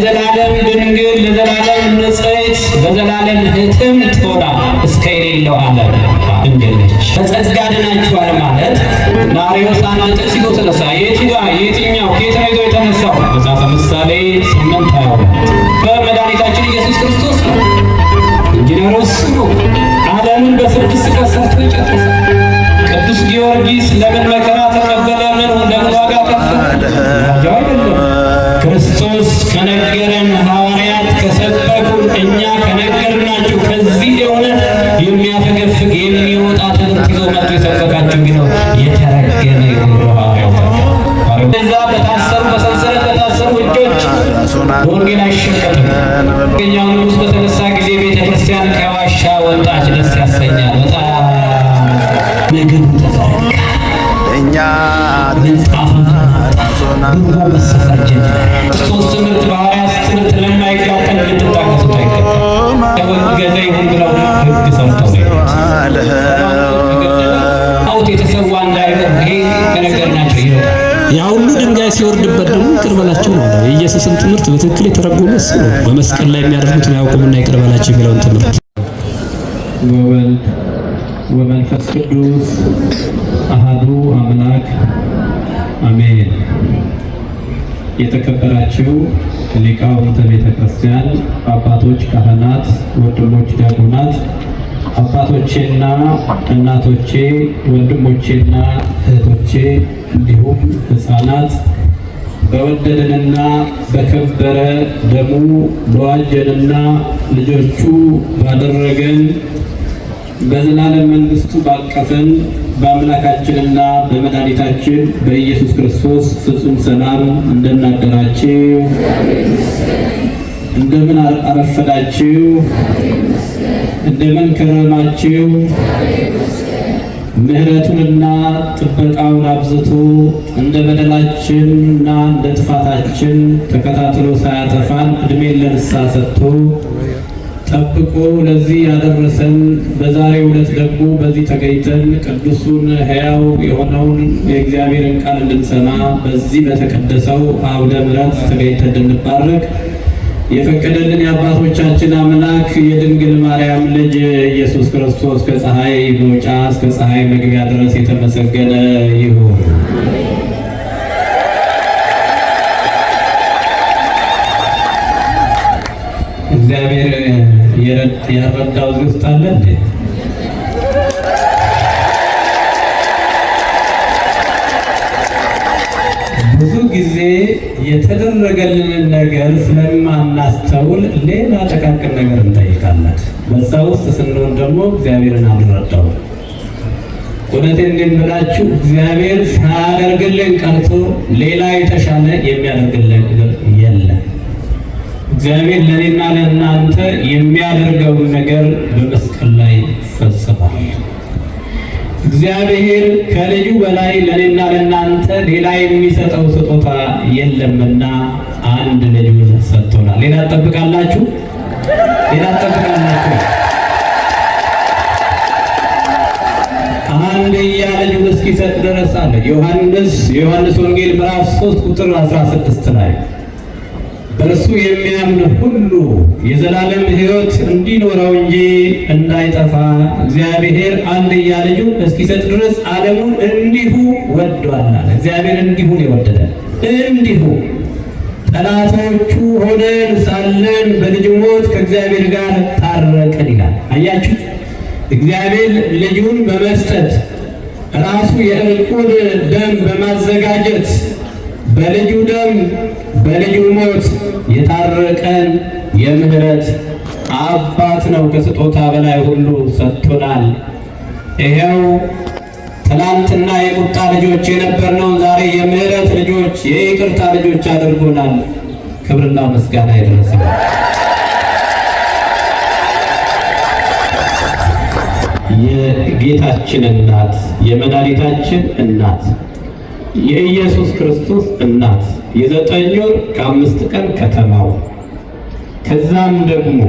ለዘላለም ድንግል ለዘላለም ንጽሕት በዘላለም ሕትምት ሆና እስከ የሌለው ዓለም ድንግል ነች። በጸጋ ድናችኋል ማለት ናሪዎስ አንድ ጥቅስ ይዞ ተነሳ። የትኛው ከየት ነው ይዞ የተነሳው? መጽሐፈ ምሳሌ 8:22 በመድኃኒታችን ኢየሱስ ክርስቶስ ነው። ኢንጂነሩ እሱ ነው። ዓለምን በ6 ቀን ሰርቶ ይጨርሳል። ቅዱስ ጊዮርጊስ ለምን መከራ ተቀበለ? ምን ለምን ዋጋ ከፈለ? ክርስቶስ ከነገረን ሐዋርያት ከሰበኩን እኛ ከነገርናችሁ ከዚህ የሆነ የሚያፈገፍግ የሚወጣ ትምህርት ይዞ መጥቶ የሰበካችሁ ቢኖር የተረገመ ይሁን። ሐዋርያው እዛ በታሰሩ በሰንሰለት በታሰሩ እጆች ወንጌል አይሸከትም። ገኛው ንጉሥ በተነሳ ጊዜ ቤተ ክርስቲያን ከዋሻ ወጣች። ደስ ያሰኛል። በጣም ምግብ ተዘረጋ። እኛ ሶስት ትምህርት በሐዋርያት ትምህርት ለማይጋጠም ልትታገሱት አይገባም። ገዛ ይሁን ብለው ሕግ ሰርተው አውት የተሰዋ እንዳይሆን ይሄ ከነገርናቸው ይወጣል። ያ ሁሉ ድንጋይ ሲወርድበት ደግሞ ይቅር በላቸው ነው። የኢየሱስን ትምህርት በትክክል የተረጎመ እሱ ነው። በመስቀል ላይ የሚያደርጉትን አያውቁምና ይቅር በላቸው የሚለውን ትምህርት ወወልድ ወመንፈስ ቅዱስ አሐዱ አምላክ አሜን። የተከበራችሁ ሊቃውንተ ቤተ ክርስቲያን አባቶች፣ ካህናት፣ ወንድሞች ዲያቆናት፣ አባቶቼና እናቶቼ፣ ወንድሞቼና እህቶቼ እንዲሁም ሕፃናት በወደደንና በከበረ ደሙ በዋጀንና ልጆቹ ባደረገን በዘላለም መንግስቱ ባቀፈን በአምላካችንና በመድኃኒታችን በኢየሱስ ክርስቶስ ፍጹም ሰላም እንደምናደራችሁ፣ እንደምን አረፈዳችሁ፣ እንደምን ከረማችሁ። ምሕረቱንና ጥበቃውን አብዝቶ እንደ በደላችንና እንደ ጥፋታችን ተከታትሎ ሳያጠፋን ዕድሜን ለንስሐ ሰጥቶ ጠብቆ ለዚህ ያደረሰን በዛሬው ዕለት ደግሞ በዚህ ተገኝተን ቅዱሱን ሕያው የሆነውን የእግዚአብሔርን ቃል እንድንሰማ በዚህ በተቀደሰው አውደ ምሕረት ተገኝተን እንድንባረክ የፈቀደልን የአባቶቻችን አምላክ የድንግል ማርያም ልጅ ኢየሱስ ክርስቶስ ከፀሐይ መውጫ እስከ ፀሐይ መግቢያ ድረስ የተመሰገነ ይሁን። እግዚአብሔር ያረዳው ውስጥ አለ እንዴ? ብዙ ጊዜ የተደረገልንን ነገር ስለማናስተውል ሌላ ጥቃቅን ነገር እንጠይቃለን። በዛ ውስጥ ስንሆን ደግሞ እግዚአብሔርን አንረዳው። እውነቴን እንደምላችሁ እግዚአብሔር ሳያደርግልን ቀርቶ ሌላ የተሻለ የሚያደርግልን ነገር የለም። እግዚአብሔር ለኔና ለእናንተ የሚያደርገውን ነገር በመስቀል ላይ ፈጽሟል። እግዚአብሔር ከልጁ በላይ ለኔና ለእናንተ ሌላ የሚሰጠው ስጦታ የለምና አንድ ልጁን ሰጥቶናል። ሌላ ትጠብቃላችሁ? ሌላ ትጠብቃላችሁ? አንድያ ልጁን እስኪሰጥ ድረስ አለ። የዮሐንስ ወንጌል ምዕራፍ 3 ቁጥር 16 ላይ በእርሱ የሚያምን ሁሉ የዘላለም ሕይወት እንዲኖረው እንጂ እንዳይጠፋ እግዚአብሔር አንድያ ልጁን እስኪሰጥ ድረስ ዓለሙን እንዲሁ ወዷል። እግዚአብሔር እንዲሁ የወደደን እንዲሁ ጠላቶቹ ሆነን ሳለን በልጁ ሞት ከእግዚአብሔር ጋር ታረቅን ይላል። አያችሁ፣ እግዚአብሔር ልጁን በመስጠት ራሱ የዕርቁን ደም በማዘጋጀት በልጁ ደም በልጁ ሞት የታረቀን የምህረት አባት ነው። ከስጦታ በላይ ሁሉ ሰጥቶናል። ይሄው ትናንትና የቁጣ ልጆች የነበርነው ዛሬ የምህረት ልጆች የይቅርታ ልጆች አድርጎናል። ክብርና ምስጋና ይድረሰው። የጌታችን እናት የመድኃኒታችን እናት የኢየሱስ ክርስቶስ እናት የ9 ወር ከ5 ቀን ከተማው ከዛም ደግሞ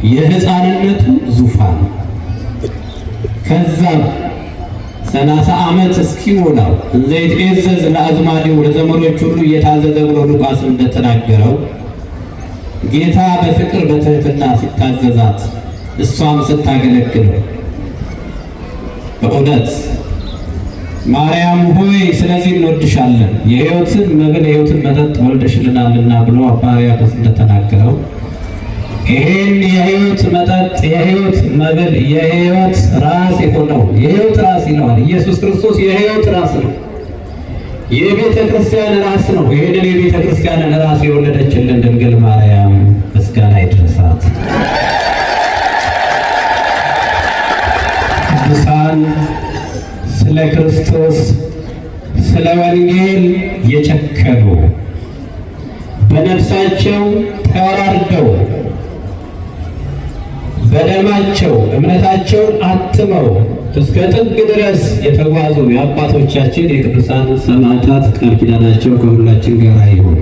የሕፃንነቱ ዙፋን ከዛም 30 ዓመት እስኪሞላው ዘይትቤዘዝ ለአዝማዲው ለዘመዶች ሁሉ እየታዘዘ ብሎ ሉቃስ እንደተናገረው ጌታ በፍቅር በትህትና ሲታዘዛት እሷም ስታገለግለው በእውነት ማርያም ሆይ ስለዚህ እንወድሻለን የሕይወትን መብል የሕይወትን መጠጥ ወልደሽልናልና ብሎ አባ ሕርያቆስ እንደተናገረው ይህን የሕይወት መጠጥ የሕይወት መብል የሕይወት ራስ የሆነው የሕይወት ራስ ይለዋል ኢየሱስ ክርስቶስ የሕይወት ራስ ነው። የቤተ ክርስቲያን ራስ ነው። ይህንን የቤተ ክርስቲያንን ራስ የወለደችልን ድንግል ማርያም ምስጋና ይድረሳት። ቅዱሳን ስለ ክርስቶስ ስለ ወንጌል የጨከኑ በነፍሳቸው ተወራርደው በደማቸው እምነታቸውን አትመው እስከ ጥግ ድረስ የተጓዙ የአባቶቻችን የቅዱሳን ሰማዕታት ቃል ኪዳናቸው ከሁላችን ጋር ይሁን።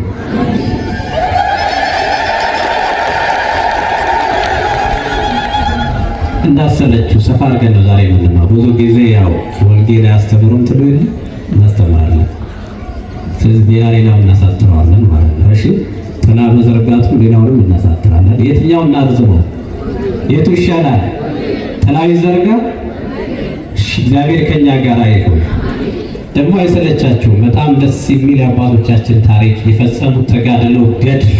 እንዳሰለችው ሰፋ አድርገን ነው ዛሬ የምንማረው። ብዙ ጊዜ ያው ወንጌል አያስተምሩም ትሉ የለ እናስተምራለን። ስለዚህ ሌላውን እናሳጥረዋለን ማለት ነው። እሺ ጥላ መዘርጋቱ ሌላውንም እናሳጥራለን። የትኛው እናርዝመው? የቱ ይሻላል? ጥላው ይዘርጋ? እግዚአብሔር ከኛ ጋር ይሁን። ደግሞ አይሰለቻችሁም። በጣም ደስ የሚል የአባቶቻችን ታሪክ የፈጸሙት ተጋድሎ ገድል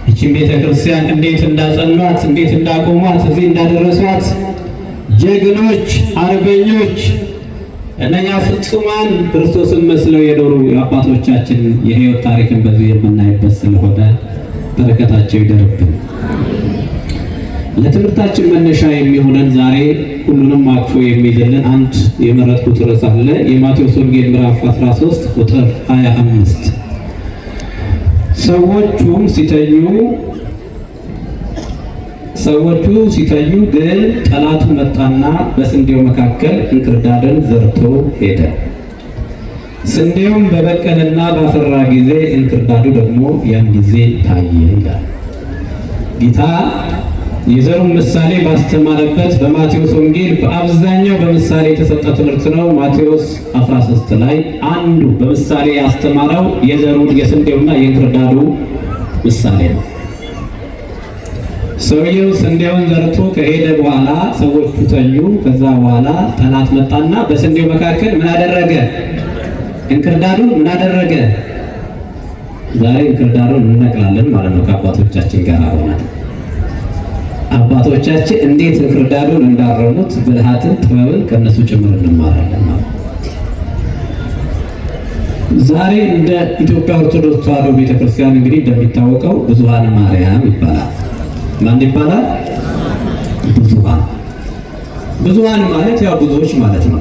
ይህችን ቤተክርስቲያን እንዴት እንዳጸኗት እንዴት እንዳቆሟት እዚህ እንዳደረሷት ጀግኖች አርበኞች እነኛ ፍጹማን ክርስቶስን መስለው የኖሩ የአባቶቻችን የሕይወት ታሪክን በዚህ የምናይበት ስለሆነ በረከታቸው ይደርብን። ለትምህርታችን መነሻ የሚሆነን ዛሬ ሁሉንም አቅፎ የሚይዝልን አንድ የመረጥኩት ርዕስ አለ። የማቴዎስ ወንጌል ምዕራፍ 13 ቁጥር 25 ሰዎቹ ሲተኙ ግን ጠላቱ መጣና በስንዴው መካከል እንክርዳድን ዘርቶ ሄደ። ስንዴውም በበቀለና ባፈራ ጊዜ እንክርዳዱ ደግሞ ያን ጊዜ ታየ ይላል ጌታ። የዘሩን ምሳሌ ባስተማረበት በማቴዎስ ወንጌል በአብዛኛው በምሳሌ የተሰጠ ትምህርት ነው። ማቴዎስ 13 ላይ አንዱ በምሳሌ ያስተማረው የዘሩን የስንዴውና የእንክርዳዱ ምሳሌ ነው። ሰውየው ስንዴውን ዘርቶ ከሄደ በኋላ ሰዎቹ ተኙ። ከዛ በኋላ ጠላት መጣና በስንዴው መካከል ምን አደረገ? እንክርዳዱን ምን አደረገ? ዛሬ እንክርዳዱን እንነቅላለን ማለት ነው። ከአባቶቻችን ጋር ሆነን አባቶቻችን እንዴት እንክርዳዱን እንዳረሙት ብልሃትን ጥበብን ከነሱ ጭምር እንማራለን ማለት። ዛሬ እንደ ኢትዮጵያ ኦርቶዶክስ ተዋሕዶ ቤተክርስቲያን እንግዲህ እንደሚታወቀው ብዙኃን ማርያም ይባላል። ማን ይባላል? ብዙኃን ማለት ያው ብዙዎች ማለት ነው።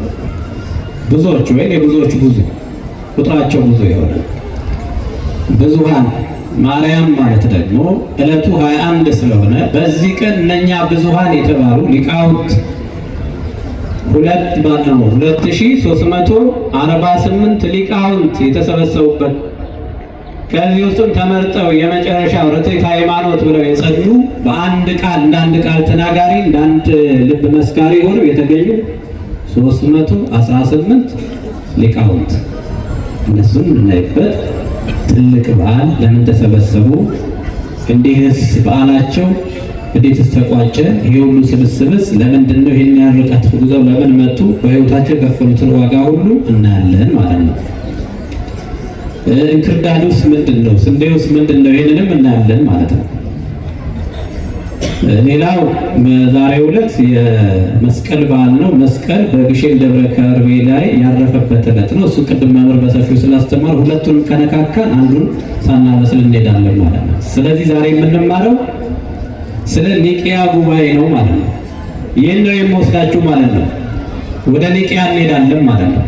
ብዙዎች ወይ የብዙዎች ብዙ ቁጥራቸው ብዙ የሆነ ብዙኃን ማርያም ማለት ደግሞ ዕለቱ 21 ስለሆነ በዚህ ቀን እነኛ ብዙኃን የተባሉ ሊቃውንት 2348 ሊቃውንት የተሰበሰቡበት ከዚህ ውስጥም ተመርጠው የመጨረሻው ርትዕት ሃይማኖት ብለው የጸኑ በአንድ ቃል እንዳንድ ቃል ተናጋሪ እንዳንድ ልብ መስካሪ ሆነው የተገኙ 318 ሊቃውንት እነሱን የምናይበት ትልቅ በዓል። ለምን ተሰበሰቡ? እንዲህስ በዓላቸው እንዴትስ ተቋጨ? ይሄ ሁሉ ስብስብስ ለምንድን ነው? ይሄን ያህል ርቀት ጉዘው ለምን መጡ? በሕይወታቸው የከፈሉትን ዋጋ ሁሉ እናያለን ማለት ነው። እንክርዳዱስ ምንድን ነው? ስንዴውስ ምንድን ነው? ይሄንንም እናያለን ማለት ነው። ሌላው በዛሬው ዕለት የመስቀል በዓል ነው። መስቀል በግሼን ደብረ ከርቤ ላይ ያረፈበት ዕለት ነው። እሱ ቅድም መምህር በሰፊው ስላስተማር ሁለቱንም ከነካካን አንዱን ሳናበስል እንሄዳለን ማለት ነው። ስለዚህ ዛሬ የምንማረው ስለ ኒቂያ ጉባኤ ነው ማለት ነው። ይህን ነው የምወስዳችሁ ማለት ነው። ወደ ኒቂያ እንሄዳለን ማለት ነው።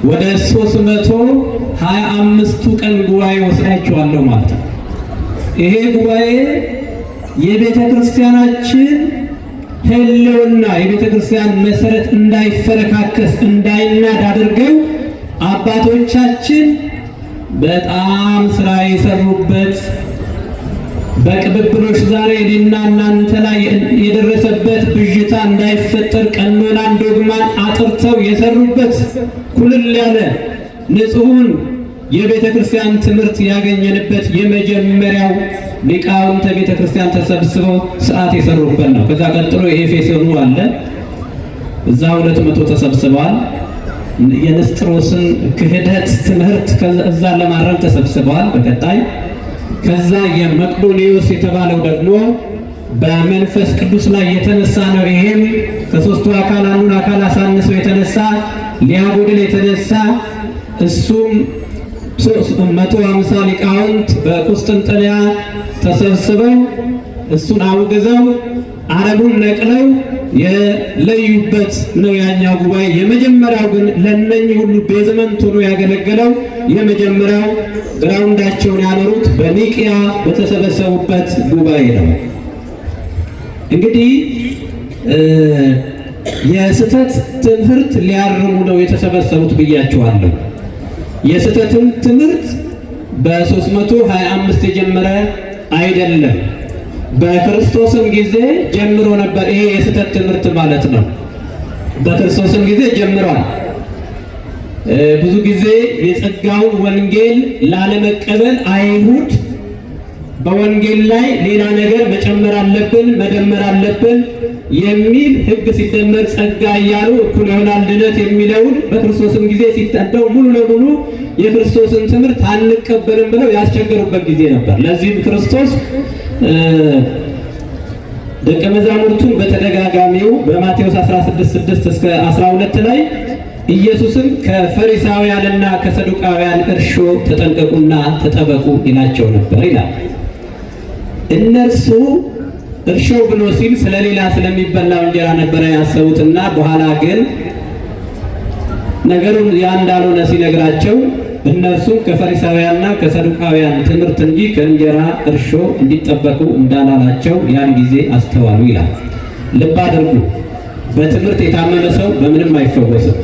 ወደ 325ቱ ቀን ጉባኤ ወስዳችኋለሁ ማለት ነው። ይሄ ጉባኤ የቤተ ክርስቲያናችን ሕልውና የቤተ ክርስቲያን መሰረት እንዳይፈረካከስ እንዳይናድ አድርገው አባቶቻችን በጣም ስራ የሰሩበት በቅብብሎች ዛሬ እኔና እናንተ ላይ የደረሰበት ብዥታ እንዳይፈጠር ቀኖናን ዶግማን አጥርተው የሰሩበት ኩልል ያለ ንጹሑን የቤተ ክርስቲያን ትምህርት ያገኘንበት የመጀመሪያው ሊቃውንተ ቤተ ክርስቲያን ተሰብስበው ሰዓት የሰሩበት ነው። ከዛ ቀጥሎ የኤፌሶኑ አለ። እዛ 200 ተሰብስበዋል። የንስጥሮስን ክህደት ትምህርት እዛ ለማረም ተሰብስበዋል። በቀጣይ ከዛ የመቅዶኒዮስ የተባለው ደግሞ በመንፈስ ቅዱስ ላይ የተነሳ ነው። ይሄም ከሦስቱ አካል አንዱን አካል አሳንሶ የተነሳ ሊያጎድል የተነሳ እሱም 150 ሊቃውንት በቁስጥንጥንያ ተሰብስበው እሱን አውግዘው አረቡን ነቅለው የለዩበት ነው ያኛው ጉባኤ። የመጀመሪያው ግን ለነኚህ ሁሉ ቤዝመንት ሆኖ ያገለገለው የመጀመሪያው ግራውንዳቸውን ያኖሩት በኒቅያ በተሰበሰቡበት ጉባኤ ነው። እንግዲህ የስህተት ትምህርት ሊያርሙ ነው የተሰበሰቡት ብያቸዋለሁ። የስህተትን ትምህርት በ325 የጀመረ አይደለም፣ በክርስቶስም ጊዜ ጀምሮ ነበር። ይሄ የስህተት ትምህርት ማለት ነው። በክርስቶስም ጊዜ ጀምሯል። ብዙ ጊዜ የጸጋውን ወንጌል ላለመቀበል አይሁድ በወንጌል ላይ ሌላ ነገር መጨመር አለብን መደመር አለብን የሚል ሕግ ሲደመር ጸጋ እያሉ እኩል ይሆናል ድነት የሚለውን በክርስቶስም ጊዜ ሲጠደው ሙሉ ለሙሉ የክርስቶስን ትምህርት አንቀበልም ብለው ያስቸገሩበት ጊዜ ነበር። ለዚህም ክርስቶስ ደቀ መዛሙርቱን በተደጋጋሚው በማቴዎስ 16:6 እስከ 12 ላይ ኢየሱስም ከፈሪሳውያንና ከሰዱቃውያን እርሾ ተጠንቀቁና ተጠበቁ ይላቸው ነበር ይላል። እነርሱ እርሾ ብሎ ሲል ስለሌላ ስለሚበላው እንጀራ ነበረ ያሰቡትና በኋላ ግን ነገሩን ያ እንዳልሆነ ሲነግራቸው እነርሱም ከፈሪሳውያንና ከሰዱቃውያን ትምህርት እንጂ ከእንጀራ እርሾ እንዲጠበቁ እንዳላላቸው ያን ጊዜ አስተዋሉ ይላል። ልብ አድርጉ፣ በትምህርት የታመመ ሰው በምንም አይፈወስም።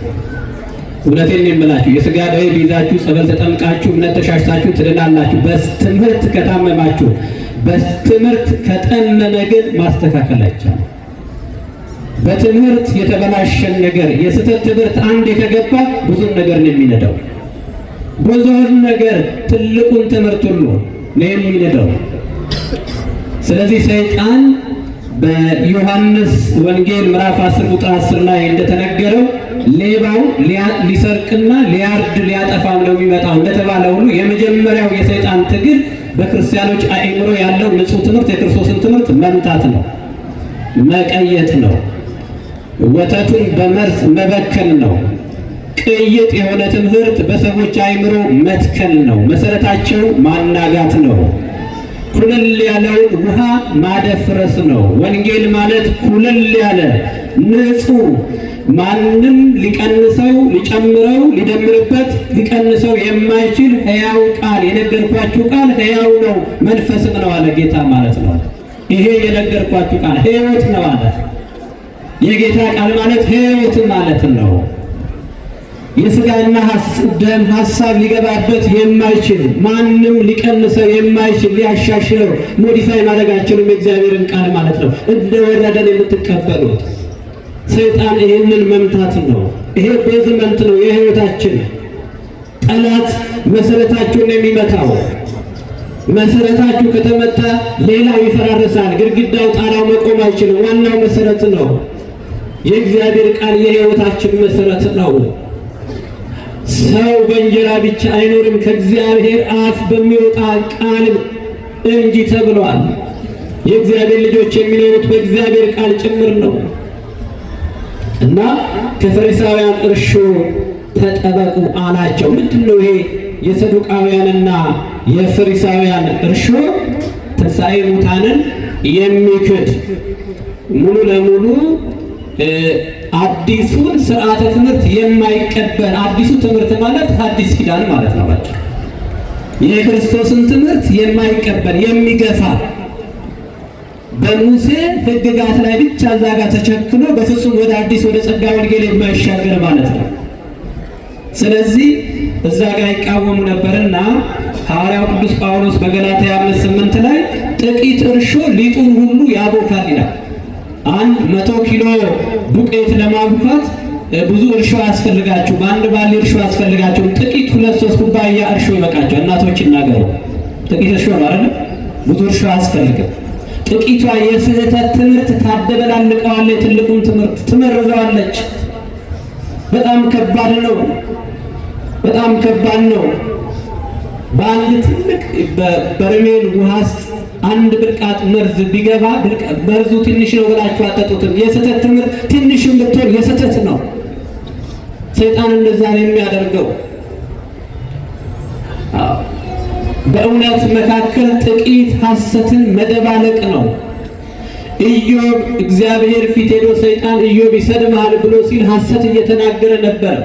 እውነቴን የምላችሁ የሥጋ ደዌ ቢይዛችሁ ጸበል ተጠምቃችሁ እምነት ተሻሽታችሁ ትድናላችሁ። በትምህርት ከታመማችሁ፣ በትምህርት ከጠመመ ግን ማስተካከል አይቻልም። በትምህርት የተበላሸን ነገር የስህተት ትምህርት አንድ የተገባ ብዙን ነገር ነው የሚነዳው። ብዙውን ነገር ትልቁን ትምህርት ሁሉ ነው የሚነዳው። ስለዚህ ሰይጣን በዮሐንስ ወንጌል ምዕራፍ 10 ቁጥር 10 ላይ እንደተነገረው ሌባው ሊሰርቅና ሊያርድ ሊያጠፋም ነው የሚመጣው እንደተባለ ሁሉ የመጀመሪያው የሰይጣን ትግል በክርስቲያኖች አእምሮ ያለው ንጹሕ ትምህርት የክርስቶስን ትምህርት መምታት ነው፣ መቀየጥ ነው፣ ወተቱን በመርዝ መበከል ነው። ቅይጥ የሆነ ትምህርት በሰዎች አእምሮ መትከል ነው። መሰረታቸው ማናጋት ነው። ኩልል ያለውን ውሃ ማደፍረስ ነው። ወንጌል ማለት ኩልል ያለ ንጹሕ፣ ማንም ሊቀንሰው ሊጨምረው ሊደምርበት ሊቀንሰው የማይችል ሕያው ቃል። የነገርኳችሁ ቃል ሕያው ነው መንፈስም ነው አለ ጌታ ማለት ነው። ይሄ የነገርኳችሁ ቃል ሕይወት ነው አለ። የጌታ ቃል ማለት ሕይወት ማለት ነው። የሥጋና ደም ሐሳብ ሊገባበት የማይችል ማንም ሊቀንሰው የማይችል ሊያሻሽለው ሞዲፋይ ማድረጋችንም የእግዚአብሔርን ቃል ማለት ነው። እንደወረደን የምትቀበሉት ሰይጣን ይህንን መምታት ነው። ይሄ ቤዝመንት ነው የሕይወታችን። ጠላት መሰረታችሁን የሚመታው መሰረታችሁ ከተመታ ሌላው ይፈራረሳል። ግድግዳው ጣራው መቆም አይችልም። ዋናው መሰረት ነው። የእግዚአብሔር ቃል የሕይወታችን መሰረት ነው። ሰው በእንጀራ ብቻ አይኖርም ከእግዚአብሔር አፍ በሚወጣ ቃል እንጂ ተብሏል። የእግዚአብሔር ልጆች የሚኖሩት በእግዚአብሔር ቃል ጭምር ነው እና ከፈሪሳውያን እርሾ ተጠበቁ አላቸው። ምንድነው ይሄ የሰዱቃውያንና የፈሪሳውያን እርሾ? ትንሣኤ ሙታንን የሚክድ ሙሉ ለሙሉ አዲሱን ስርዓተ ትምህርት የማይቀበል አዲሱ ትምህርት ማለት አዲስ ኪዳን ማለት ነው። በቃ የክርስቶስን ትምህርት የማይቀበል የሚገፋ በሙሴ ሕግጋት ላይ ብቻ እዛ ጋር ተቸክሎ በፍጹም ወደ አዲስ ወደ ጸጋ ወንጌል የማይሻገር ማለት ነው። ስለዚህ እዛ ጋር ይቃወሙ ነበርና ሐዋርያው ቅዱስ ጳውሎስ በገላትያ 5:8 ላይ ጥቂት እርሾ ሊጡን ሁሉ ያቦካል ይላል። 100 ኪሎ ዱቄት ለማቡካት ብዙ እርሾ ያስፈልጋችሁ፣ በአንድ ባሊ እርሾ ያስፈልጋችሁ። ጥቂት 2-3 ኩባያ እርሾ ይበቃቸው። እናቶች ይናገሩ፣ ጥቂት እርሾ ነው አይደል? ብዙ እርሾ አያስፈልግም። ጥቂቷ የስህተት ትምህርት ታደበላልቀዋለች፣ ትልቁን ትምህርት ትመርዘዋለች። በጣም ከባድ ነው፣ በጣም ከባድ ነው። በአንድ ትልቅ በርሜል ውሃ ውስጥ አንድ ብልቃጥ መርዝ ቢገባ መርዙ ትንሽ ነው ብላችሁ አትጠጡትም። የስህተት ትምህርት ትንሽም ብትሆን የስህተት ነው። ሰይጣን እንደዛ ነው የሚያደርገው። በእውነት መካከል ጥቂት ሐሰትን መደባለቅ ነው። ኢዮብ እግዚአብሔር ፊት ሄዶ ሰይጣን ኢዮብ ይሰድብሃል ብሎ ሲል ሐሰት እየተናገረ ነበር።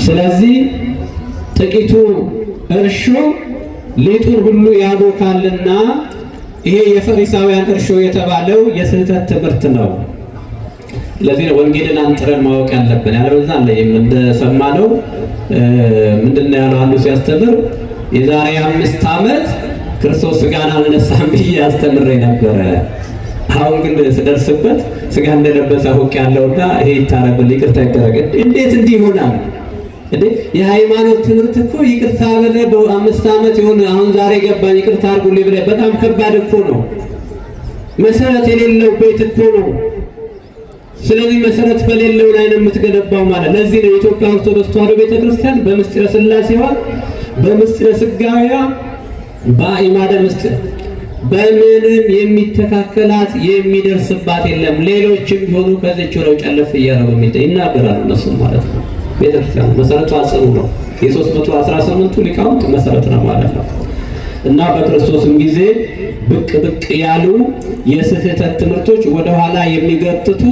ስለዚህ ጥቂቱ እርሾ ሊጡን ሁሉ ያቦካልና ይሄ የፈሪሳውያን እርሾ የተባለው የስህተት ትምህርት ነው። ለዚህ ነው ወንጌልን አንጥረን ማወቅ ያለብን። ያለበዛ አለይም እንደሰማነው ምንድነው ያለው አንዱ ሲያስተምር የዛሬ 5 ዓመት ክርስቶስ ስጋን አልነሳም ብዬ አስተምሬ ነበረ። አሁን ግን ስደርስበት ስጋ እንደለበሰ አውቅ ያለውና ይሄ ይታረብል ይቅርታ ይደረግ። እንዴት እንዲህ ይሆናል እንዴ? የሃይማኖት ትምህርት እኮ ይቅርታ ብለህ በ5 ዓመት ይሆን አሁን ዛሬ ገባኝ ይቅርታ አድርጉልኝ ብለህ በጣም ከባድ እኮ ነው። መሰረት የሌለው ቤት እኮ ነው። ስለዚህ መሰረት በሌለው ላይ ነው የምትገነባው ማለት። ለዚህ ነው የኢትዮጵያ ኦርቶዶክስ ተዋሕዶ ቤተክርስቲያን በምስጢረ ሥላሴዋ በምስጢረ ሥጋዌዋ በአዕማደ ምስጢር በምንም የሚተካከላት የሚደርስባት የለም። ሌሎችም ቢሆኑ ከዚች ወለው ጨለፍ እያደረጉ ይናገራሉ እነሱ ማለት ነው። ቤተክርስቲያን መሰረቷ ጽኑ ነው። የ318ቱ ሊቃውንት መሰረት ነው ማለት ነው። እና በክርስቶስም ጊዜ ብቅ ያሉ የስህተት ትምህርቶች ወደኋላ የሚገትቱ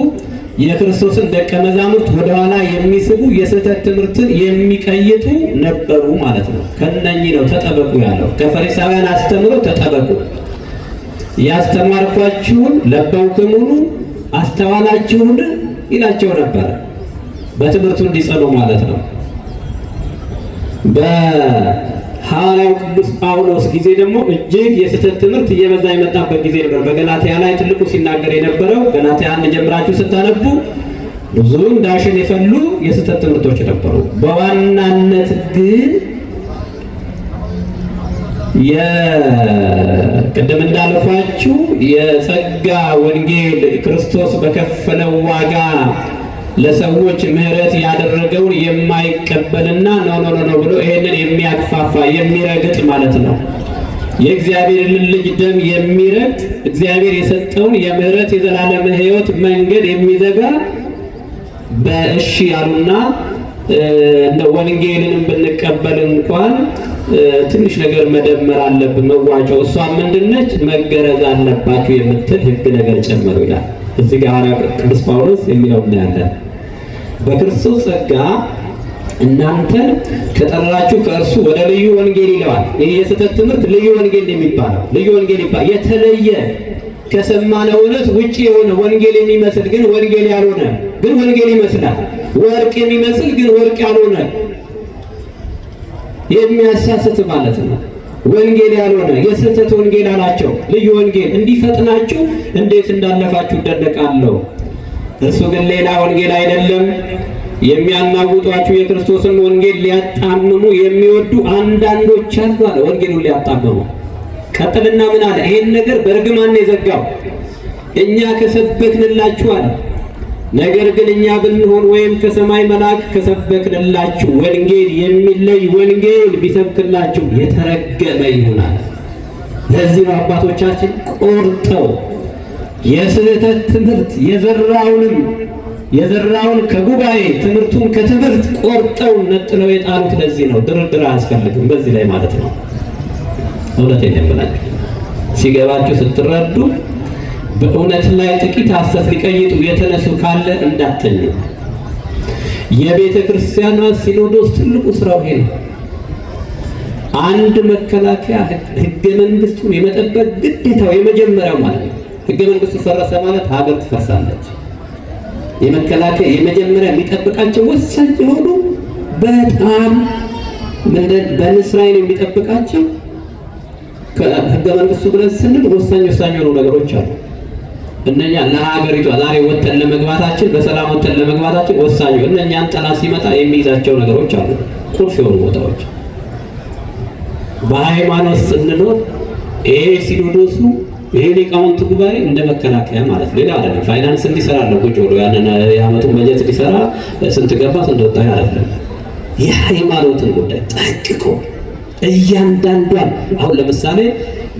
የክርስቶስን ደቀ መዛሙርት ወደኋላ የሚስቡ የስህተት ትምህርትን የሚቀይጡ ነበሩ ማለት ነው። ከነኚህ ነው ተጠበቁ ያለው። ከፈሪሳውያን አስተምሮ ተጠበቁ፣ ያስተማርኳችሁን ለበውክሙኑ አስተዋላችሁን ይላቸው ነበር። በትምህርቱ እንዲጸኑ ማለት ነው። በሐዋርያው ቅዱስ ጳውሎስ ጊዜ ደግሞ እጅግ የስህተት ትምህርት እየበዛ የመጣበት ጊዜ ነበር። በገላትያ ላይ ትልቁ ሲናገር የነበረው ገላትያ 1 ጀምራችሁ ስታነቡ ብዙ ዳሽን የፈሉ የስህተት ትምህርቶች ነበሩ። በዋናነት ግን ቅድም እንዳልኳችሁ የጸጋ ወንጌል ክርስቶስ በከፈለው ዋጋ ለሰዎች ምህረት ያደረገውን የማይቀበልና ነው ብሎ ይሄንን የሚያክፋፋ የሚረግጥ ማለት ነው። የእግዚአብሔርን ልጅ ደም የሚረግጥ እግዚአብሔር የሰጠውን የምህረት የዘላለም ሕይወት መንገድ የሚዘጋ በእሺ ያሉና እንደ ወንጌልንም ብንቀበል እንኳን ትንሽ ነገር መደመር አለብን። መዋጮው እሷ ምንድነች? መገረዝ አለባችሁ የምትል ሕግ ነገር ጨምሩ ይላል። እዚህ ጋር ቅዱስ ጳውሎስ የሚለው እናያለን። በክርስቶስ ጸጋ እናንተን ከጠራችሁ ከእርሱ ወደ ልዩ ወንጌል ይለዋል። ይሄ የስህተት ትምህርት ልዩ ወንጌል የሚባለው ልዩ ወንጌል ይባላል። የተለየ ከሰማነው እውነት ውጪ የሆነ ወንጌል የሚመስል ግን ወንጌል ያልሆነ ግን ወንጌል ይመስላል። ወርቅ የሚመስል ግን ወርቅ ያልሆነ የሚያሳስት ማለት ነው። ወንጌል ያልሆነ የስህተት ወንጌል አላቸው። ልዩ ወንጌል እንዲፈጥናችሁ እንዴት እንዳለፋችሁ እደነቃለሁ። እርሱ ግን ሌላ ወንጌል አይደለም። የሚያናውጧችሁ የክርስቶስን ወንጌል ሊያጣምሙ የሚወዱ አንዳንዶች አሉ አለ። ወንጌሉን ሊያጣምሙ ቀጥልና ምን አለ? ይሄን ነገር በእርግማን የዘጋው እኛ ከሰበክንላችሁ አለ። ነገር ግን እኛ ብንሆን ወይም ከሰማይ መልአክ ከሰበክንላችሁ ወንጌል የሚለይ ወንጌል ቢሰብክላችሁ የተረገመ ይሆናል። ለዚህ ነው አባቶቻችን ቆርጠው የስህተት ትምህርት የዘራውን ከጉባኤ ትምህርቱን ከትምህርት ቆርጠው ነጥለው የጣሉት። ለዚህ ነው ድርድር አያስፈልግም በዚህ ላይ ማለት ነው። እውነቴን ብላችሁ ሲገባችሁ ስትረዱ በእውነት ላይ ጥቂት ሐሰት ሊቀይጡ የተነሱ ካለ እንዳትኙ። የቤተ ክርስቲያኗ ሲኖዶስ ትልቁ ስራው ይሄ ነው። አንድ መከላከያ ሕገ መንግስቱን የመጠበቅ ግዴታው የመጀመሪያው ማለት ነው። ሕገ መንግስቱ ፈረሰ ማለት ሀገር ትፈርሳለች። የመከላከያ የመጀመሪያ የሚጠብቃቸው ወሳኝ የሆኑ በጣም በንስራኤል የሚጠብቃቸው ከህገ መንግስቱ ብለን ስንል ወሳኝ የሆኑ ነገሮች አሉ። እነኛ ለሀገሪቷ ዛሬ ወጥተን ለመግባታችን በሰላም ወጥተን ለመግባታችን ወሳኝ እነኛን ጠላት ሲመጣ የሚይዛቸው ነገሮች አሉ፣ ቁልፍ የሆኑ ቦታዎች። በሃይማኖት ስንኖር ይሄ ሲኖዶሱ ይሄ ሊቃውንት ጉባኤ እንደ መከላከያ ማለት ሌላ አይደለም። ፋይናንስ እንዲሰራ ነው ቁጭ ብሎ ያንን የዓመቱን በጀት እንዲሰራ ስንት ገባ ስንት ወጣ አይደለም። የሃይማኖትን ጉዳይ ጠንቅቆ እያንዳንዷን አሁን ለምሳሌ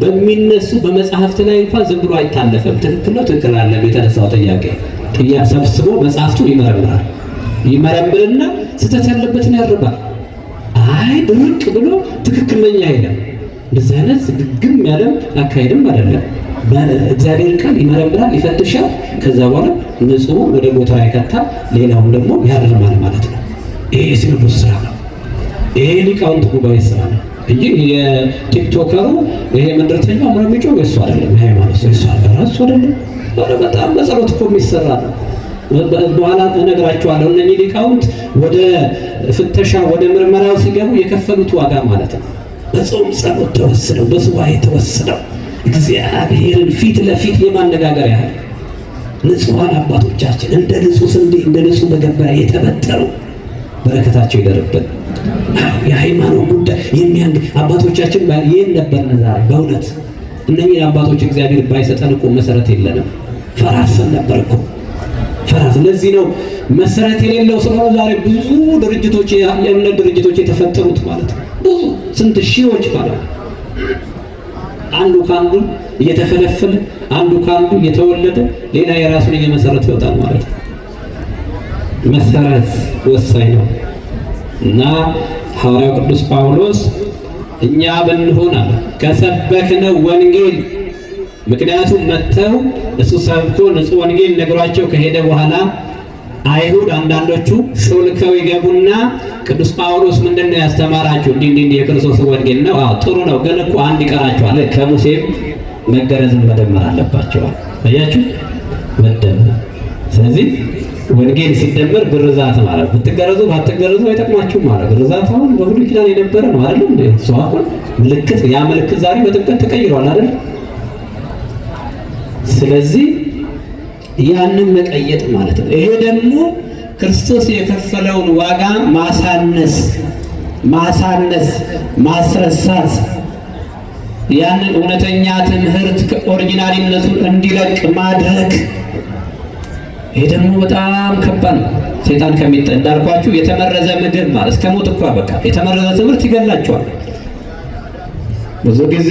በሚነሱ በመጽሐፍት ላይ እንኳን ዝም ብሎ አይታለፈም። ትክክል ነው ትክክል አይደለም የተነሳው ጥያቄ ሰብስቦ መጽሐፍቱን ይመረምርና ስህተት ያለበትን ያርባል። አይ ድርቅ ብሎ ትክክለኛ አይደለም። እንደዚህ አይነት ግግም ያለ አካሄድም አይደለም። በእግዚአብሔር ቃል ይመረምራል፣ ይፈትሻል። ከዛ በኋላ ንጹህ ወደ ቦታ ይከታል፣ ሌላውን ደግሞ ያርማል ማለት ነው። ይሄ ሲኖዶስ ስራ ነው። ይሄ ሊቃውንት ጉባኤ ስራ ነው እንጂ የቲክቶከሩ ይሄ መንደርተኛው ምንምጮው የሱ አይደለም። ሃይማኖት የሱ አይደለም። በጣም በጸሎት እኮ የሚሰራ ነው። በኋላ እነግራቸዋለሁ። እነኚህ ሊቃውንት ወደ ፍተሻ ወደ ምርመራው ሲገቡ የከፈሉት ዋጋ ማለት ነው። በጾም ጸሎት ተወስነው በሱባኤ ተወስነው እግዚአብሔርን ፊት ለፊት የማነጋገር ያህል ንጹሐን አባቶቻችን እንደ ንጹህ ስንዴ እንደ ንጹህ መገበሪያ የተበጠሩ በረከታቸው ይደርብን። የሃይማኖት ጉዳይ አባቶቻችን ይህን ነበር ዛሬ በእውነት እነኚህ አባቶች እግዚአብሔር ባይሰጠን እኮ መሰረት የለንም። ፈራርሰን ነበር እኮ ፈራስ። ለዚህ ነው መሰረት የሌለው ስለሆነ ዛሬ ብዙ ድርጅቶች የእምነት ድርጅቶች የተፈጠሩት ማለት ነው። ብዙ ስንት ሺዎች ማለት ነው። አንዱ ካንዱ እየተፈለፈለ አንዱ ካንዱ እየተወለደ ሌላ የራሱን እየመሰረተ ይወጣል ማለት ነው። መሰረት ወሳኝ ነው እና ሐዋርያው ቅዱስ ጳውሎስ እኛ ብንሆን አለ ከሰበክነው ወንጌል ምክንያቱም መተው እሱ ሰብኮ ንጹህ ወንጌል ነግሯቸው ከሄደ በኋላ አይሁድ አንዳንዶቹ ሾልከው ይገቡና ቅዱስ ጳውሎስ ምንድነው ያስተማራችሁ? እንዲህ የክርስቶስ ወንጌል ነው። ጥሩ ነው፣ ግን እኮ አንድ ይቀራችኋል። ከሙሴም መገረዝን መደመር አለባቸው። አያችሁ መደመር። ስለዚህ ወንጌል ሲደመር ግርዛት ማለት ብትገረዙ ባትገረዙ አይጠቅማችሁም ማለት። ግርዛት አሁን በብሉይ ኪዳን የነበረ ነው አይደል እንዴ? ሰው አሁን ምልክት ያ ምልክት ዛሬ በጥምቀት ተቀይሯል አይደል? ስለዚህ ያንን መቀየጥ ማለት ነው። ይሄ ደግሞ ክርስቶስ የከፈለውን ዋጋ ማሳነስ ማስረሳት፣ ያንን እውነተኛ ትምህርት ከኦሪጂናሊነቱን እንዲለቅ ማድረግ። ይሄ ደግሞ በጣም ከባድ ነው። ሰይጣን እንዳልኳችሁ የተመረዘ ምግብ ማለት እስከ ሞት እኮ በቃ የተመረዘ ትምህርት ይገላቸዋል። ብዙ ጊዜ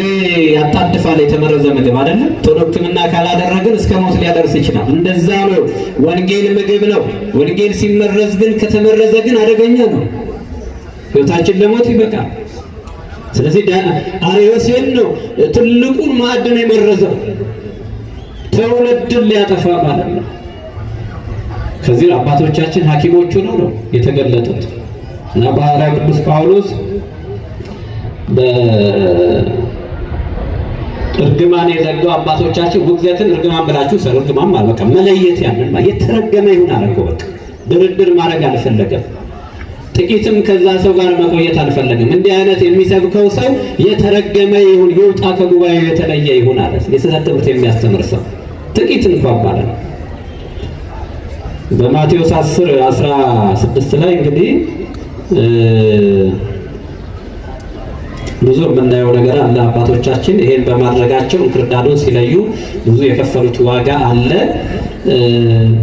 ያጣድፋል የተመረዘ ምግብ አይደለም። ቶሎ ሕክምና ካላደረግን እስከ ሞት ሊያደርስ ይችላል። እንደዛ ነው። ወንጌል ምግብ ነው። ወንጌል ሲመረዝ ግን ከተመረዘ ግን አደገኛ ነው። ሕይወታችን ለሞት ይበቃል። ስለዚህ አርዮስን ነው ትልቁን ማዕድን የመረዘው ትውልድን ሊያጠፋ ማለት ነው። ከዚህ አባቶቻችን ሐኪሞቹ ነው የተገለጡት እና ሐዋርያው ቅዱስ ጳውሎስ በእርግማን የዘጉ አባቶቻችን ውግዘትን እርግማን ብላችሁ ሰሩ። እርግማን ማለት በቃ መለየት ያንን የተረገመ ይሁን አለ እኮ በቃ ድርድር ማድረግ አልፈለገም። ጥቂትም ከዛ ሰው ጋር መቆየት አልፈለገም። እንዲህ አይነት የሚሰብከው ሰው የተረገመ ይሁን፣ ይውጣ፣ ከጉባኤው የተለየ ይሁን አለ። የስህተት ትምህርት የሚያስተምር ሰው ጥቂት እንኳን ማለት ነው። በማቴዎስ 10:16 ላይ እንግዲህ ብዙ የምናየው ነገር አለ። አባቶቻችን ይሄን በማድረጋቸው እንክርዳዱን ሲለዩ ብዙ የከፈሉት ዋጋ አለ።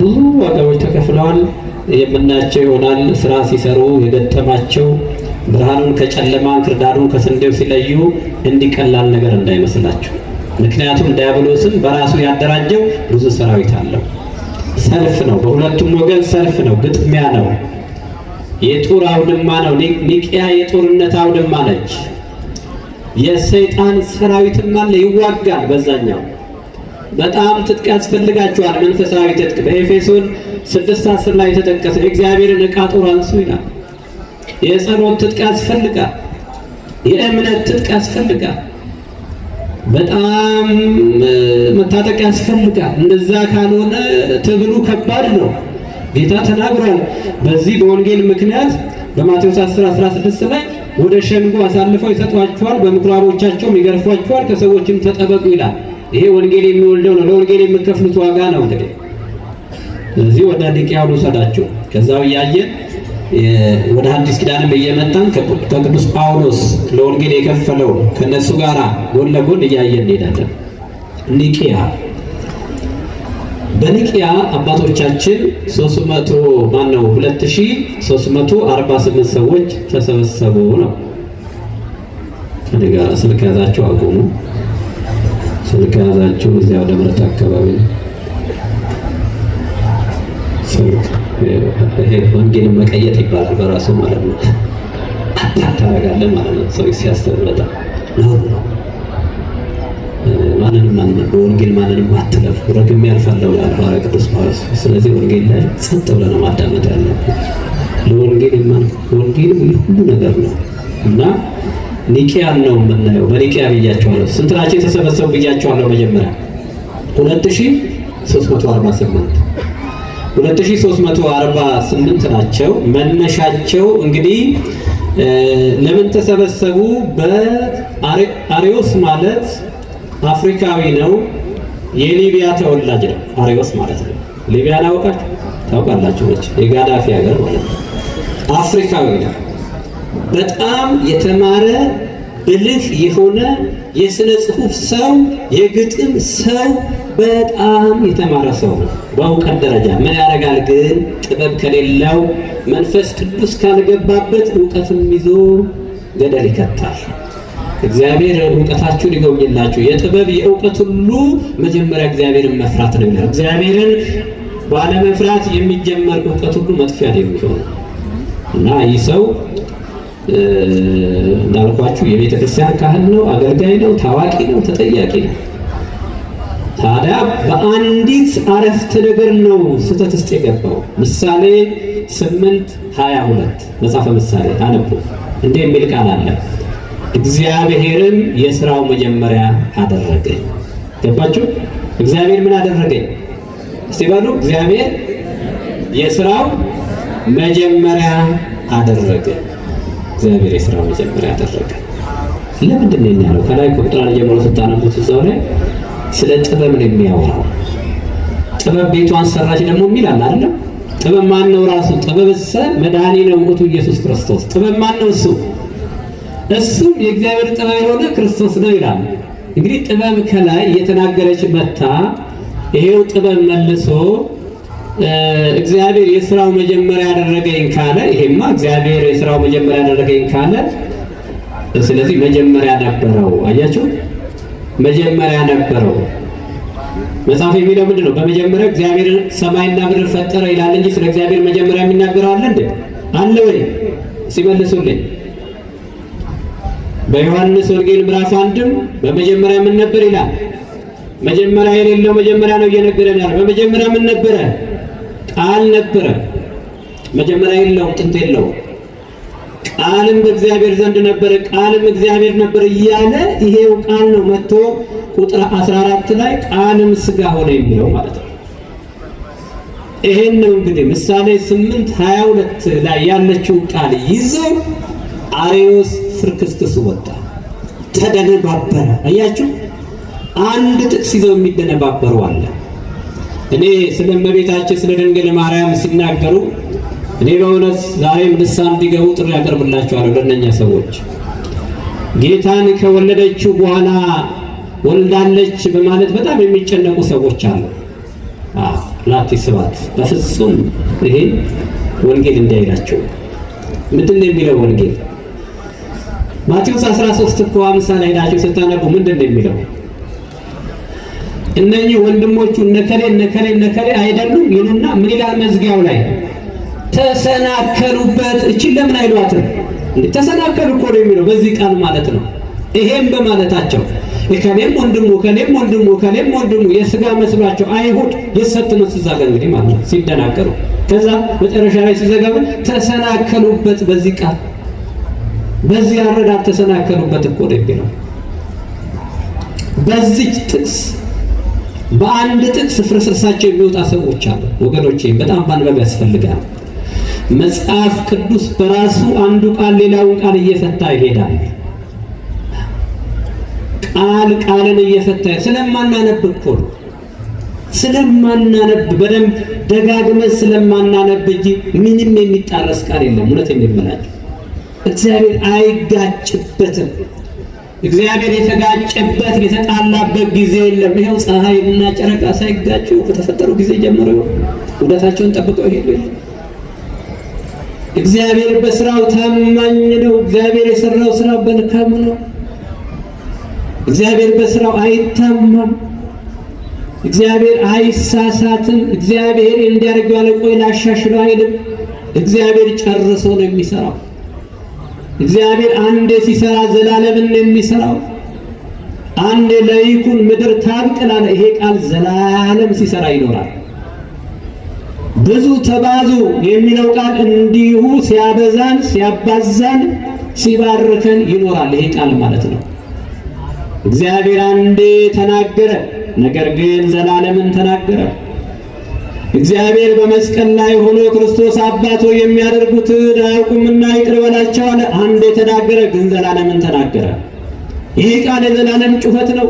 ብዙ ዋጋዎች ተከፍለዋል። የምናያቸው ይሆናል። ስራ ሲሰሩ የገጠማቸው ብርሃኑን ከጨለማ እንክርዳዱን ከስንዴው ሲለዩ እንዲቀላል ነገር እንዳይመስላችሁ። ምክንያቱም ዲያብሎስም በራሱ ያደራጀው ብዙ ሰራዊት አለው። ሰልፍ ነው፣ በሁለቱም ወገን ሰልፍ ነው፣ ግጥሚያ ነው፣ የጦር አውድማ ነው። ኒቅያ የጦርነት አውድማ ነች። የሰይጣን ሰራዊትም አለ፣ ይዋጋል። በዛኛው በጣም ትጥቅ ያስፈልጋቸዋል፣ መንፈሳዊ ትጥቅ። በኤፌሶን 6:10 ላይ የተጠቀሰ እግዚአብሔርን ዕቃ ጦር አንሱ ይላል። የጸሎት ትጥቅ ያስፈልጋል፣ የእምነት ትጥቅ ያስፈልጋል፣ በጣም መታጠቅ ያስፈልጋል። እንደዛ ካልሆነ ትግሉ ከባድ ነው። ጌታ ተናግሯል። በዚህ በወንጌል ምክንያት በማቴዎስ 10:16 ላይ ወደ ሸንጎ አሳልፈው ይሰጧችኋል፣ በምኩራቦቻቸውም ይገርፏችኋል፣ ከሰዎችም ተጠበቁ ይላል። ይሄ ወንጌል የሚወልደው ነው። ለወንጌል የምትከፍሉት ዋጋ ነው። እንግዲህ ስለዚህ ወደ ኒቅያ ልውሰዳችሁ። ከዛው እያየን ወደ አዲስ ኪዳንም እየመጣን ከቅዱስ ጳውሎስ ለወንጌል የከፈለው ከነሱ ጋር ጎን ለጎን እያየን እንሄዳለን። ኒቅያ በኒቅያ አባቶቻችን 2348 ሰዎች ተሰበሰቡ ነው። ከነጋ ስልክ ያዛችሁ አቁሙ። ስልክ ያዛችሁ እዚያ ወደ ምርት አካባቢ ስልክ ወንጌልን መቀየጥ ይባላል በራሱ ማለት ነው። ታረጋለህ ማለት ነው። ሰው ሲያስተምረታ ነው ማንንም በወንጌል ማንንም አትለፉ ረግም ያልፋለው ያልፋረ ቅዱስ ጳውሎስ። ስለዚህ ወንጌል ላይ ጸጥ ብለን ማዳመጥ ያለብን ለወንጌል ወንጌል ሁሉ ነገር ነው እና ኒቅያ ነው የምናየው። በኒቅያ ብያቸዋለሁ። ስንት ናቸው የተሰበሰቡ ብያቸዋለሁ። መጀመሪያ 2348 ናቸው። መነሻቸው እንግዲህ ለምን ተሰበሰቡ? በአሪዮስ ማለት አፍሪካዊ ነው። የሊቢያ ተወላጅ ነው። አሪዮስ ማለት ነው። ሊቢያን ታውቃላችሁ? የጋዳፊ ሀገር ማለት ነው። አፍሪካዊ ነው። በጣም የተማረ ብልህ የሆነ የስነ ጽሑፍ ሰው፣ የግጥም ሰው፣ በጣም የተማረ ሰው ነው። በእውቀት ደረጃ ምን ያደርጋል ግን ጥበብ ከሌለው መንፈስ ቅዱስ ካልገባበት እውቀትም ይዞ ገደል ይከታል። እግዚአብሔር እውቀታችሁን ይጎብኝላችሁ። የጥበብ የእውቀት ሁሉ መጀመሪያ እግዚአብሔርን መፍራት ነው ይላል። እግዚአብሔርን ባለመፍራት የሚጀመር እውቀት ሁሉ መጥፊያ ነው የሚሆነው እና ይህ ሰው እንዳልኳችሁ የቤተ ክርስቲያን ካህን ነው፣ አገልጋይ ነው፣ ታዋቂ ነው፣ ተጠያቂ ነው። ታዲያ በአንዲት አረፍተ ነገር ነው ስህተት ውስጥ የገባው። ምሳሌ 8:22 መጽሐፈ ምሳሌ አነቡ። እንዲህ የሚል ቃል አለ፣ እግዚአብሔርም የሥራው መጀመሪያ አደረገ። ገባችሁ? እግዚአብሔር ምን አደረገኝ? እስቲ በሉ። እግዚአብሔር የሥራው መጀመሪያ አደረገ። እግዚአብሔር የሥራው መጀመሪያ አደረገ። ለምንድን ነው ያለው? ከላይ ቁጥር ጀምሮ ስታነቡት እዛው ላይ ስለ ጥበብ ነው የሚያወራው። ጥበብ ቤቷን ሰራች ደግሞ የሚላል አይደለም? ጥበብ ማን ነው? ራሱ ጥበብሰ መድኃኒነ ውእቱ ኢየሱስ ክርስቶስ። ጥበብ ማን ነው? እሱም የእግዚአብሔር ጥበብ የሆነ ክርስቶስ ነው ይላል። እንግዲህ ጥበብ ከላይ እየተናገረች መታ፣ ይሄው ጥበብ መልሶ እግዚአብሔር የሥራው መጀመሪያ ያደረገኝ ካለ፣ ይሄማ እግዚአብሔር የሥራው መጀመሪያ ያደረገኝ ካለ ስለዚህ መጀመሪያ ነበረው። አያችሁ? መጀመሪያ ነበረው። መጽሐፍ የሚለው ምንድን ነው? በመጀመሪያ እግዚአብሔር ሰማይና ምድር ፈጠረ ይላል እንጂ ስለ እግዚአብሔር መጀመሪያ የሚናገረው አለ እንዴ? አለ ወይ? ሲመልሱልኝ። በዮሐንስ ወንጌል ምዕራፍ 1 በመጀመሪያ ምን ነበር ይላል? መጀመሪያ የሌለው መጀመሪያ ነው እየነገረን ያለው። በመጀመሪያ ምን ነበረ? ቃል ነበረ። መጀመሪያ የለውም፣ ጥንት የለውም። ቃልም በእግዚአብሔር ዘንድ ነበረ፣ ቃልም እግዚአብሔር ነበር እያለ ይሄው ቃል ነው መጥቶ ቁጥር 14 ላይ ቃልም ሥጋ ሆነ የሚለው ማለት ነው። ይሄን ነው እንግዲህ ምሳሌ 8:22 ላይ ያለችው ቃል ይዞ አሪዮስ ፍርክስክስ ወጣ፣ ተደነባበረ። አያችሁ? አንድ ጥቅስ ይዘው የሚደነባበሩ አለ። እኔ ስለ እመቤታችን ስለ ድንግል ማርያም ሲናገሩ እኔ በእውነት ዛሬም ንስሐ እንዲገቡ ጥሪ ያቀርብላቸዋለሁ። ለእነኛ ሰዎች ጌታን ከወለደችው በኋላ ወልዳለች በማለት በጣም የሚጨነቁ ሰዎች አሉ። ላቲ ስባት በፍጹም ይሄ ወንጌል እንዳይላቸው። ምንድን ነው የሚለው ወንጌል? ማቴዎስ 13 እኮ 50 ላይ ሄዳችሁ ስታነቡ ምንድን ነው የሚለው? እነኚህ ወንድሞቹ እነከሌ አይደሉም ይሉና ምን ይላል መዝጊያው ላይ? ተሰናከሉበት። እቺን ለምን አይሏትም? ተሰናከሉ እኮ ነው የሚለው በዚህ ቃል ማለት ነው። ይሄም በማለታቸው ከኔም ወንድሙ የሥጋ መስሏቸው አይሁድ የሰጥነው ሲዛጋ እንግዲህ ማለት ነው ሲደናቀሩ፣ ከዛ መጨረሻ ላይ ሲዘጋው ተሰናከሉበት። በዚህ ቃል በዚህ አረዳድ ተሰናከሉበት እኮ ነው የሚለው። በዚህ ጥቅስ በአንድ ጥቅስ ፍርስርሳቸው የሚወጣ ሰዎች አሉ ወገኖቼ። በጣም ማንበብ ያስፈልጋል። መጽሐፍ ቅዱስ በራሱ አንዱ ቃል ሌላውን ቃል እየፈታ ይሄዳል። ቃልን እየፈታ ስለማናነብ እኮ ነው። ስለማናነብ በደንብ ደጋግመን ስለማናነብ እንጂ ምንም የሚጣረስ ቃል የለም። እውነት የሚመላቸው እግዚአብሔር አይጋጭበትም። እግዚአብሔር የተጋጨበት የተጣላበት ጊዜ የለም። ይኸው ፀሐይና ጨረቃ ሳይጋጩ ከተፈጠሩ ጊዜ ጀምሮ ውደታቸውን ጠብቀው ይሄዱ። እግዚአብሔር በስራው ታማኝ ነው። እግዚአብሔር የሰራው ስራ መልካም ነው። እግዚአብሔር በስራው አይታማም። እግዚአብሔር አይሳሳትም። እግዚአብሔር እንዲያደርግ ያለ ቆይ ላሻሽለው አይልም። እግዚአብሔር ጨርሶ ነው የሚሰራው። እግዚአብሔር አንዴ ሲሰራ ዘላለምን ነው የሚሰራው። አንዴ ለይኩን ምድር ታብቅል አለ። ይሄ ቃል ዘላለም ሲሰራ ይኖራል። ብዙ ተባዙ የሚለው ቃል እንዲሁ ሲያበዛን ሲያባዛን ሲባርከን ይኖራል። ይሄ ቃል ማለት ነው። እግዚአብሔር አንዴ ተናገረ፣ ነገር ግን ዘላለምን ተናገረ። እግዚአብሔር በመስቀል ላይ ሆኖ ክርስቶስ አባቶ የሚያደርጉትን አያውቁምና ይቅር በላቸው አለ። አንዴ ተናገረ፣ ግን ዘላለምን ተናገረ። ይሄ ቃል የዘላለም ጩኸት ነው።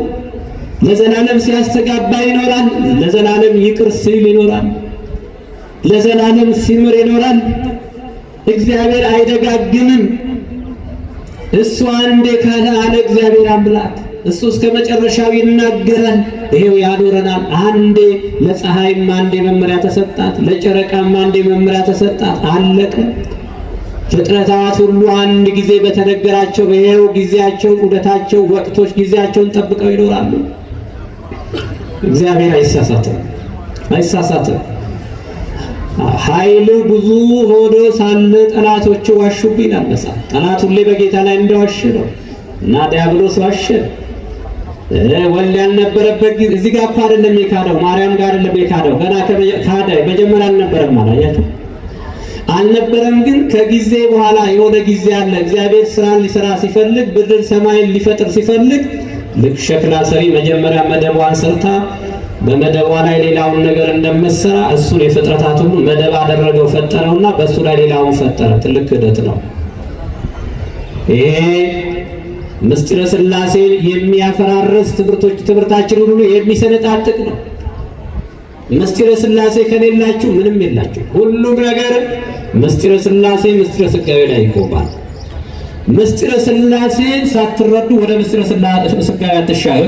ለዘላለም ሲያስተጋባ ይኖራል። ለዘላለም ይቅር ሲል ይኖራል። ለዘላለም ሲምር ይኖራል። እግዚአብሔር አይደጋግምም። እሱ አንዴ ካለ አለ እግዚአብሔር አምላክ እሱ እስከ መጨረሻው ይናገራል። ይሄው ያኖረናል። አንዴ ለፀሐይም አንዴ መመሪያ ተሰጣት፣ ለጨረቃም አንዴ መመሪያ ተሰጣት። አለቀ። ፍጥረታት ሁሉ አንድ ጊዜ በተነገራቸው በይሄው ጊዜያቸው፣ ዑደታቸው፣ ወቅቶች ጊዜያቸውን ጠብቀው ይኖራሉ። እግዚአብሔር አይሳሳትም። ኃይል ብዙ ሆኖ ሳለ ጠላቶቹ ዋሹብኝ ይላል መጽሐፍ። ጠላት ሁሌ በጌታ ላይ እንደዋሸ ነው እና ዲያብሎስ ዋሸ። ወልድ ያልነበረበት ጊዜ እዚህ ጋር እኮ አይደለም የካደው፣ ማርያም ጋር አይደለም የካደው። ገና ካደ መጀመሪያ አልነበረም ማለት አልነበረም። ግን ከጊዜ በኋላ የሆነ ጊዜ አለ። እግዚአብሔር ስራን ሊሰራ ሲፈልግ ምድር ሰማይን ሊፈጥር ሲፈልግ ልክ ሸክላ ሰሪ መጀመሪያ መደቧን ሰርታ በመደቧ ላይ ሌላውን ነገር እንደምትሰራ እሱን የፍጥረታት ሁሉ መደብ አደረገው ፈጠረውና በእሱ ላይ ሌላውን ፈጠረ። ትልቅ ክህደት ነው ይሄ። ምስጢረ ሥላሴ የሚያፈራርስ ትምህርታችን ሁሉ የሚሰነጣጥቅ ነው። ምስጢረ ሥላሴ ከሌላችሁ ምንም የላችሁ። ሁሉም ነገር ምስጢረ ሥላሴ ምስጢረ ሥጋዌ ላይ ይቆማል። ምስጢረ ሥላሴን ሳትረዱ ወደ ምስጢረ ሥጋዌ አትሻገሩ።